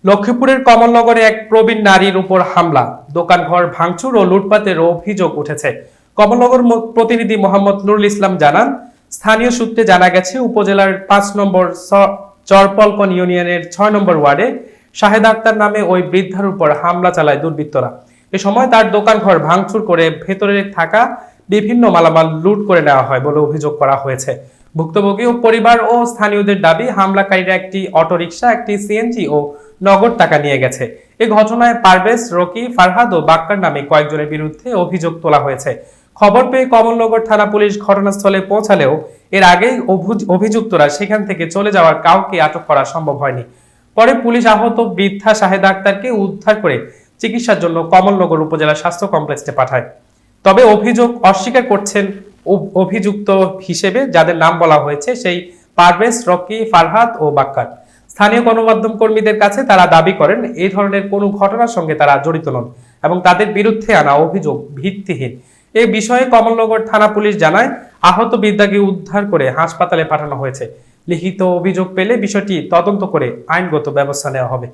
লক্ষ্মীপুরের কমলনগরে এক প্রবীণ নারীর উপর হামলা, দোকানঘর ভাঙচুর ও লুটপাটের অভিযোগ উঠেছে। কমলনগর প্রতিনিধি মোহাম্মদ নুরুল ইসলাম জানান, স্থানীয় সূত্রে জানা গেছে উপজেলার ৫ নম্বর চরপলকন ইউনিয়নের ৬ নম্বর ওয়ার্ডে শাহেদ আক্তার নামে ওই বৃদ্ধার উপর হামলা চালায় দুর্বৃত্তরা। এ সময় তার দোকানঘর ভাঙচুর করে ভেতরে থাকা বিভিন্ন মালামাল লুট করে নেওয়া হয় বলে অভিযোগ করা হয়েছে। ভুক্তভোগী ও পরিবার ও স্থানীয়দের দাবি, হামলাকারীরা একটি অটোরিকশা, একটি সিএনজি ও নগদ টাকা নিয়ে গেছে। এই ঘটনায় পারভেজ, রকি, ফারহাদ ও বাক্কার নামে কয়েকজনের বিরুদ্ধে অভিযোগ তোলা হয়েছে। খবর পেয়ে কমলনগর থানা পুলিশ ঘটনাস্থলে পৌঁছালেও এর আগেই অভিযুক্তরা সেখান থেকে চলে যাওয়ার কাউকে আটক করা সম্ভব হয়নি। পরে পুলিশ আহত বৃদ্ধা শাহেদা আক্তারকে উদ্ধার করে চিকিৎসার জন্য কমলনগর উপজেলা স্বাস্থ্য কমপ্লেক্সে পাঠায়। তবে অভিযোগ অস্বীকার করছেন অভিযুক্ত হিসেবে যাদের নাম বলা হয়েছে সেই পারভেজ, রকি, ফারহাদ ও বাক্কার। স্থানীয় গণমাধ্যম কর্মীদের কাছে তারা দাবি করেন এই ধরনের কোনো ঘটনার সঙ্গে তারা জড়িত নন এবং তাদের বিরুদ্ধে আনা অভিযোগ ভিত্তিহীন। এই বিষয়ে কমলনগর থানা পুলিশ জানায়, আহত বৃদ্ধাকে উদ্ধার করে হাসপাতালে পাঠানো হয়েছে। লিখিত অভিযোগ পেলে বিষয়টি তদন্ত করে আইনগত ব্যবস্থা নেওয়া হবে।